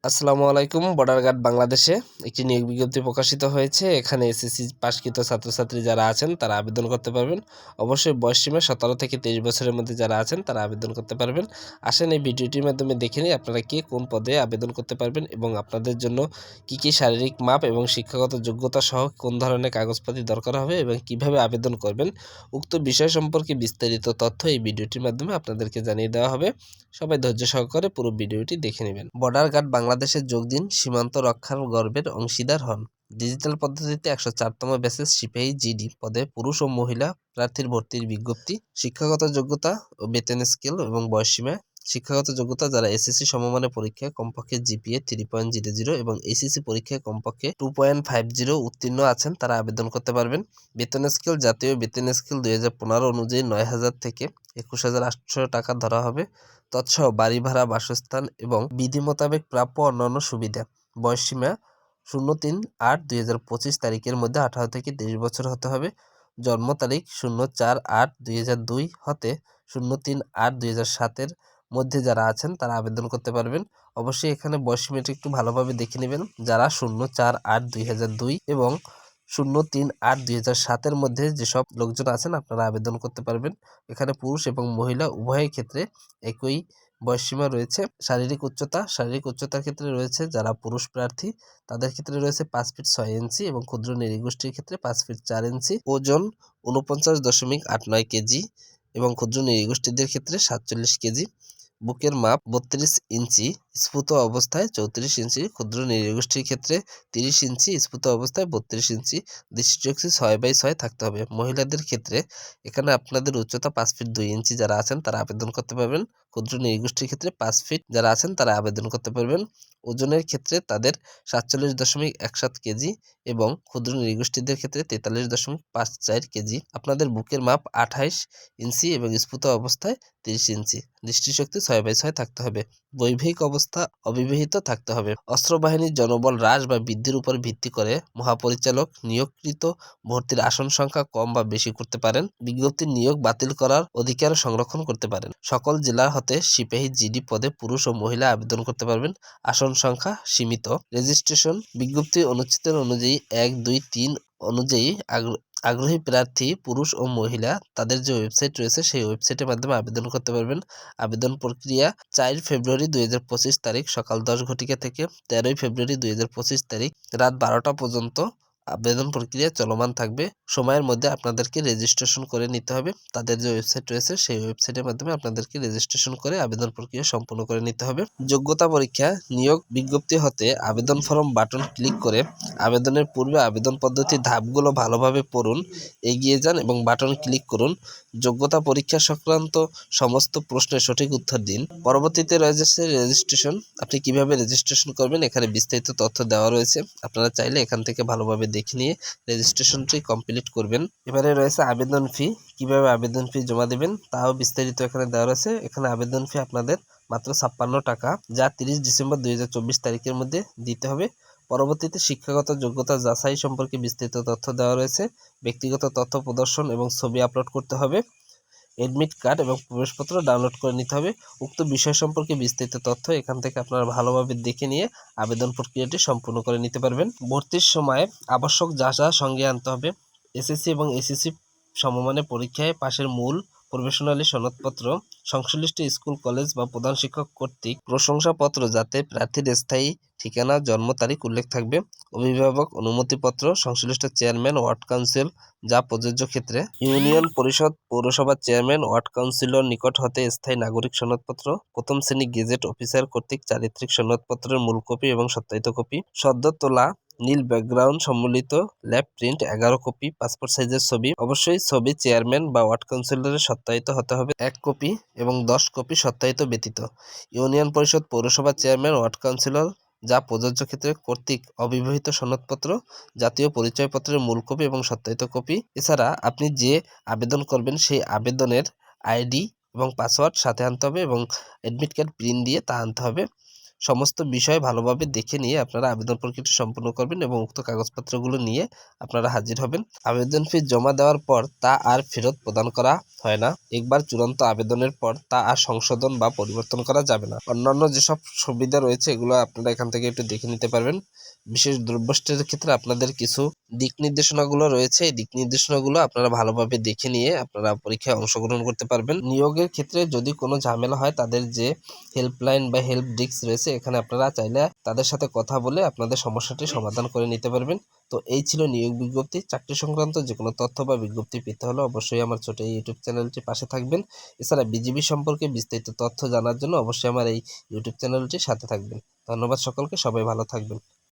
আসসালামু আলাইকুম। Border guard বাংলাদেশে একটি নিয়োগ বিজ্ঞপ্তি প্রকাশিত হয়েছে। এখানে এসএসসি পাশকৃত ছাত্রছাত্রী যারা আছেন তারা আবেদন করতে পারবেন। অবশ্যই বয়সসীমা 17 থেকে 23 বছরের মধ্যে যারা আছেন তারা আবেদন করতে পারবেন। আসেন এই ভিডিওটির মাধ্যমে দেখে নিই আপনারা কে কোন পদে আবেদন করতে পারবেন এবং আপনাদের জন্য কি শারীরিক মাপ এবং শিক্ষাগত যোগ্যতা সহ কোন ধরনের কাগজপাতি দরকার হবে এবং কিভাবে আবেদন করবেন উক্ত বিষয় সম্পর্কে বিস্তারিত তথ্য এই ভিডিওটির মাধ্যমে আপনাদেরকে জানিয়ে দেওয়া হবে। সবাই ধৈর্য সহকারে পুরো ভিডিওটি দেখে নেবেন। বর্ডার গার্ড বাংলাদেশে যোগ দিন, সীমান্ত রক্ষার গর্বের অংশীদার হন। ডিজিটাল পদ্ধতিতে 104তম ব্যাচের সিপাহী জিডি পদে পুরুষ ও মহিলা প্রার্থীর ভর্তির বিজ্ঞপ্তি। শিক্ষাগত যোগ্যতা ও বেতন স্কেল এবং বয়সসীমা। শিক্ষাগত যোগ্যতা যারা এসএসসি সমমানের পরীক্ষায় কমপক্ষে জিপিএ 3.00 এবং এইচএসসি পরীক্ষায় কমপক্ষে 2.50 উত্তীর্ণ আছেন তারা আবেদন করতে পারবেন। বেতন স্কেল জাতীয় বেতন স্কেল 2015 অনুযায়ী 9,000 থেকে 21,800 টাকা ধরা হবে। তৎসহ বাড়ি ভাড়া, বাসস্থান এবং বিধি মোতাবেক প্রাপ্য অন্যান্য সুবিধা। বয়সসীমা 03/8/2025 তারিখের মধ্যে 18 থেকে 23 বছর হতে হবে। জন্ম তারিখ 04/8/2002 হতে 03/8/2007 মধ্যে যারা আছেন তারা আবেদন করতে পারবেন। অবশ্যই এখানে বয়সসীমাটা একটু ভালোভাবে দেখে নেবেন। যারা 04/8/2002 এবং 03/8/2007 মধ্যে যেসব লোকজন আছেন আপনারা আবেদন করতে পারবেন। এখানে পুরুষ এবং মহিলা উভয়ের ক্ষেত্রে একই বয়সসীমা রয়েছে। শারীরিক উচ্চতার ক্ষেত্রে রয়েছে যারা পুরুষ প্রার্থী তাদের ক্ষেত্রে রয়েছে 5 ফিট 6 ইঞ্চি এবং ক্ষুদ্র নৃগোষ্ঠীর ক্ষেত্রে 5 ফিট 4 ইঞ্চি। ওজন 49.89 কেজি এবং ক্ষুদ্র নৃগোষ্ঠীদের ক্ষেত্রে 47 কেজি। বুকের মাপ 32 ইঞ্চি, স্ফুত অবস্থায় 34 ইঞ্চি, ক্ষুদ্র নৃগোষ্ঠীর ক্ষেত্রে 30 ইঞ্চি, স্ফুত অবস্থায় 32 ইঞ্চি। দৃষ্টিশক্তি 6/6 থাকতে হবে। মহিলাদের ক্ষেত্রে এখানে আপনাদের উচ্চতা 5 ফিট 2 ইঞ্চি যারা আছেন তারা আবেদন করতে পারবেন। ক্ষুদ্র নৃগোষ্ঠীর ক্ষেত্রে 5 ফিট যারা আছেন তারা আবেদন করতে পারবেন। ওজনের ক্ষেত্রে তাদের 47.17 কেজি এবং ক্ষুদ্র নৃগোষ্ঠীদের ক্ষেত্রে 43.54 কেজি। আপনাদের বুকের মাপ 28 ইঞ্চি এবং স্ফুত অবস্থায় 30 ইঞ্চি। দৃষ্টিশক্তি 6/6 থাকতে হবে। বৈবাহিক অবস্থা অবিবাহিত থাকতে হবে। অস্ত্রবাহিনীর জনবল হ্রাস বা বৃদ্ধির উপর ভিত্তি করে মহাপরিচালক নিয়োগকৃত ভর্তির আসন সংখ্যা কম বা বেশি করতে পারেন। বিজ্ঞপ্তির নিয়োগ বাতিল করার অধিকার সংরক্ষণ করতে পারেন। সকল জেলা হতে সিপাহী জিডি পদে পুরুষ ও মহিলা আবেদন করতে পারবেন। আসন সংখ্যা সীমিত। রেজিস্ট্রেশন বিজ্ঞপ্তি অনুচ্ছেদ অনুযায়ী 1, 2, 3 অনুযায়ী আগ্রহী প্রার্থী পুরুষ ও মহিলা তাদের যে ওয়েবসাইট রয়েছে সেই ওয়েবসাইটের মাধ্যমে আবেদন করতে পারবেন। আবেদন প্রক্রিয়া 4 ফেব্রুয়ারি 2025 তারিখ সকাল 10 ঘটিকা থেকে 13 ফেব্রুয়ারি 2025 তারিখ রাত 12টা পর্যন্ত আবেদন প্রক্রিয়া চলমান থাকবে। সময়ের মধ্যে আপনাদেরকে রেজিস্ট্রেশন করে নিতে হবে। তাদের যে ওয়েবসাইট রয়েছে সেই ওয়েবসাইটের মাধ্যমে আপনাদেরকে রেজিস্ট্রেশন করে আবেদন প্রক্রিয়া সম্পূর্ণ করে নিতে হবে। যোগ্যতা পরীক্ষা নিয়োগ বিজ্ঞপ্তি হতে আবেদন ফর্ম বাটন ক্লিক করে আবেদনের পূর্বে আবেদন পদ্ধতির ধাপগুলো ভালোভাবে পড়ুন, এগিয়ে যান এবং বাটন ক্লিক করুন। যোগ্যতা পরীক্ষা সংক্রান্ত সমস্ত প্রশ্নের সঠিক উত্তর দিন। পরবর্তীতে রয়েছে রেজিস্ট্রেশন। আপনি কিভাবে রেজিস্ট্রেশন করবেন এখানে বিস্তারিত তথ্য দেওয়া রয়েছে। আপনারা চাইলে এখান থেকে ভালোভাবে দেখে নিয়ে রেজিস্ট্রেশনটি কমপ্লিট করবেন। এবারে রয়েছে আবেদন ফি। কিভাবে আবেদন ফি জমা দেবেন তাও বিস্তারিত এখানে দেওয়া রয়েছে। এখানে আবেদন ফি আপনাদের মাত্র 56 টাকা, যা 30 ডিসেম্বর 2024 তারিখের মধ্যে দিতে হবে। পরবর্তীতে শিক্ষাগত যোগ্যতা যাচাই সম্পর্কে বিস্তারিত তথ্য দেওয়া রয়েছে। ব্যক্তিগত তথ্য প্রদর্শন এবং ছবি আপলোড করতে হবে। এডমিট কার্ড এবং প্রবেশপত্র ডাউনলোড করে নিতে হবে। উক্ত বিষয় সম্পর্কে বিস্তারিত তথ্য এখান থেকে আপনারা ভালোভাবে দেখে নিয়ে আবেদন প্রক্রিয়াটি সম্পূর্ণ করে নিতে পারবেন। ভর্তির সময় আবশ্যক যা যা সঙ্গে আনতে হবে: এসএসসি এবং এসএসসি সমমানের পরীক্ষায় পাশের মূল প্রবেশনালী সনদপত্র, সংশ্লিষ্ট স্কুল কলেজ বা প্রধান শিক্ষক কর্তৃক প্রশংসাপত্র যাতে প্রার্থীর স্থায়ী ঠিকানা জন্ম তারিখ উল্লেখ থাকবে, অভিভাবক অনুমতিপত্র, সংশ্লিষ্ট চেয়ারম্যান ওয়ার্ড কাউন্সিল যা প্রযোজ্য ক্ষেত্রে, ইউনিয়ন পরিষদ পৌরসভার চেয়ারম্যান ওয়ার্ড কাউন্সিলর নিকট হতে স্থায়ী নাগরিক সনদপত্র, প্রথম শ্রেণী গেজেট অফিসার কর্তৃক চারিত্রিক সনদপত্রের মূল কপি এবং সত্যায়িত কপি, সদ্য তোলা নীল ব্যাকগ্রাউন্ড সম্বলিত ল্যাব প্রিন্ট 11 কপি, পাসপোর্ট সাইজের ছবি। অবশ্যই ছবি চেয়ারম্যান বা ওয়ার্ড কাউন্সিলরের সত্যায়িত হতে হবে 1 কপি এবং 10 কপি সত্যায়িত ব্যতীত। ইউনিয়ন পরিষদ পৌরসভার চেয়ারম্যান ওয়ার্ড কাউন্সিলর যা প্রযোজ্য ক্ষেত্রে কর্তৃক অবিবাহিত সনদপত্র, জাতীয় পরিচয়পত্রের মূল কপি এবং সত্যায়িত কপি। এছাড়া আপনি যে আবেদন করবেন সেই আবেদনের আইডি এবং পাসওয়ার্ড সাথে আনতে হবে এবং অ্যাডমিট কার্ড প্রিন্ট দিয়ে তা আনতে হবে। সমস্ত বিষয় ভালোভাবে দেখে নিয়ে আপনারা আবেদন প্রক্রিয়াটি সম্পূর্ণ করবেন এবং উক্ত কাগজপত্রগুলো নিয়ে আপনারা হাজির হবেন। আবেদন ফি জমা দেওয়ার পর তা আর ফেরত প্রদান করা হয় না। একবার চূড়ান্ত আবেদনের পর তা আর সংশোধন বা পরিবর্তন করা যাবে না। অন্যান্য যেসব সুবিধা রয়েছে এগুলো আপনারা এখান থেকে একটু দেখে নিতে পারবেন। বিশেষ দ্রব্যাংশের ক্ষেত্রে আপনাদের কিছু দিক নির্দেশনাগুলো রয়েছে, এই দিক নির্দেশনাগুলো আপনারা ভালোভাবে দেখে নিয়ে আপনারা পরীক্ষায় অংশগ্রহণ করতে পারবেন। নিয়োগের ক্ষেত্রে যদি কোনো ঝামেলা হয় তাদের যে হেল্পলাইন বা হেল্প ডেস্ক রয়েছে, এখানে আপনারা চাইলে তাদের সাথে কথা বলে আপনাদের সমস্যাটি সমাধান করে নিতে পারবেন। তো এই ছিল নিয়োগ বিজ্ঞপ্তি। চাকরি সংক্রান্ত যে কোনো তথ্য বা বিজ্ঞপ্তি পেতে হলে অবশ্যই আমার ছোট এই ইউটিউব চ্যানেলটির পাশে থাকবেন। এছাড়া বিজিবি সম্পর্কে বিস্তারিত তথ্য জানার জন্য অবশ্যই আমার এই ইউটিউব চ্যানেলটির সাথে থাকবেন। ধন্যবাদ সকলকে, সবাই ভালো থাকবেন।